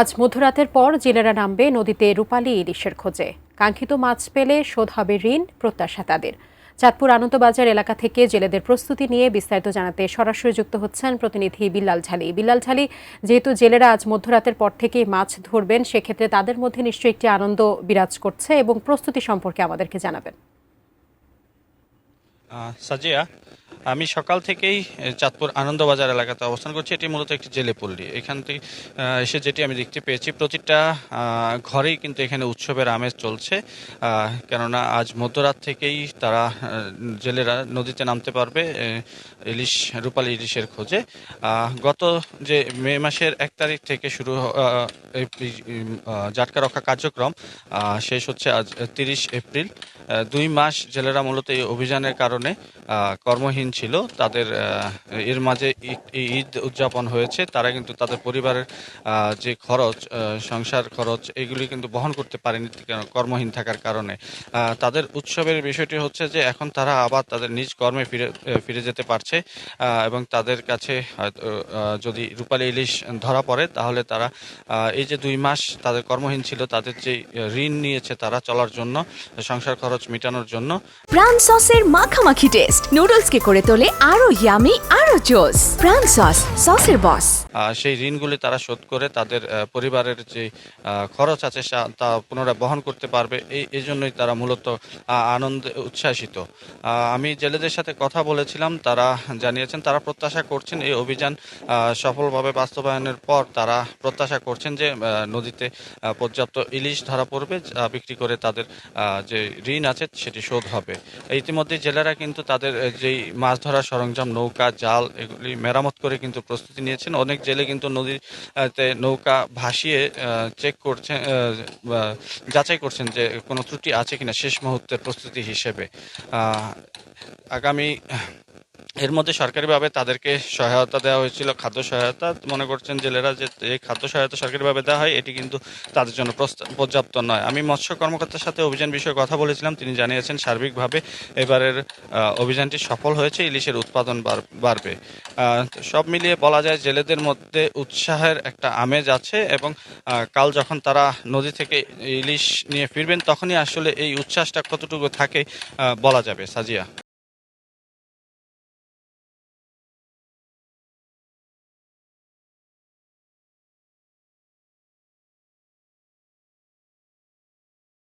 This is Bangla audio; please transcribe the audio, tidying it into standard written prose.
আজ মধ্যরাতের পর জেলেরা নামবে নদীতে রূপালী ইলিশের খোঁজে। কাঙ্ক্ষিত মাছ পেলে শোধ হবে ঋণ, প্রত্যাশা তাদের। চাঁদপুর আনন্দবাজার এলাকা থেকে জেলেদের প্রস্তুতি নিয়ে বিস্তারিত জানাতে সরাসরি যুক্ত হচ্ছেন প্রতিনিধি বিল্লাল ঝালি। বিল্লাল ঝালি, যেহেতু জেলেরা আজ মধ্যরাতের পর থেকেই মাছ ধরবেন, সেক্ষেত্রে তাদের মধ্যে নিশ্চয়ই একটি আনন্দ বিরাজ করছে এবং প্রস্তুতি সম্পর্কে আমাদেরকে জানাবেন। সাজিয়া, আমি সকাল থেকেই চাঁদপুর আনন্দবাজার এলাকাতে অবস্থান করছি। এটি মূলত একটি জেলে পল্লী। এখান থেকে এসে যেটি আমি দেখতে পেয়েছি, প্রতিটা ঘরেই কিন্তু এখানে উৎসবের আমেজ চলছে। কেননা আজ মধ্যরাত থেকেই তারা জেলেরা নদীতে নামতে পারবে ইলিশ, রূপালী ইলিশের খোঁজে। গত যে মে মাসের 1 তারিখ থেকে শুরু জাটকা রক্ষা কার্যক্রম শেষ হচ্ছে আজ 30 এপ্রিল। 2 মাস জেলেরা মূলত এই অভিযানের কারণে কর্মহীন ছিল। তাদের এর মাঝে ঈদ উদযাপন হয়েছে। তারা কিন্তু তাদের পরিবারের যে খরচ, সংসার খরচ, এগুলি কিন্তু বহন করতে পারেনি কর্মহীন থাকার কারণে। তাদের উৎসবের বিষয়টি হচ্ছে যে এখন তারা আবার তাদের নিজ কর্মে ফিরে যেতে পারছে এবং তাদের কাছে যদি রূপালী ইলিশ ধরা পড়ে, তাহলে তারা এই যে 2 মাস তাদের কর্মহীন ছিল, তাদের যে ঋণ নিয়েছে তারা চলার জন্য, সংসার খরচ মেটানোর জন্য। প্রাণ সসের মাখামাখি টেস্ট নুডলসকে করে তোলে আরো ইয়ামি, আরো জোস। প্রাণ সস, সসের বস। সেই ঋণগুলি তারা শোধ করে তাদের পরিবারের যে খরচ আছে তা পুনরায় বহন করতে পারবে। এই জন্যই তারা মূলত আনন্দে উচ্ছ্বাসিত। আমি জেলেদের সাথে কথা বলেছিলাম, তারা জানিয়েছেন তারা প্রত্যাশা করছেন এই অভিযান সফলভাবে বাস্তবায়নের পর তারা প্রত্যাশা করছেন যে নদীতে পর্যাপ্ত ইলিশ ধরা পড়বে, বিক্রি করে তাদের যে ঋণ আছে সেটি শোধ হবে। ইতিমধ্যে জেলেরা কিন্তু তাদের যেই মাছ ধরার সরঞ্জাম, নৌকা, জাল, এগুলি মেরামত করে কিন্তু প্রস্তুতি নিয়েছেন। অনেক জেলে কিন্তু নদীতে নৌকা ভাসিয়ে চেক করছেন, যাচাই করছেন যে কোনো ত্রুটি আছে কিনা শেষ মুহূর্তের প্রস্তুতি হিসেবে। আগামী এর মধ্যে সরকারিভাবে তাদেরকে সহায়তা দেওয়া হয়েছিল, খাদ্য সহায়তা। মনে করছেন জেলেরা যে এই খাদ্য সহায়তা সরকারিভাবে দেওয়া হয়, এটি কিন্তু তাদের জন্য পর্যাপ্ত নয়। আমি মৎস্য কর্মকর্তার সাথে অভিযান বিষয়ে কথা বলেছিলাম, তিনি জানিয়েছেন সার্বিকভাবে এবারের অভিযানটি সফল হয়েছে, ইলিশের উৎপাদন বাড়বে। সব মিলিয়ে বলা যায় জেলেদের মধ্যে উৎসাহের একটা আমেজ আছে এবং কাল যখন তারা নদী থেকে ইলিশ নিয়ে ফিরবেন, তখনই আসলে এই উচ্ছ্বাসটা কতটুকু থাকে বলা যাবে। সাজিয়া।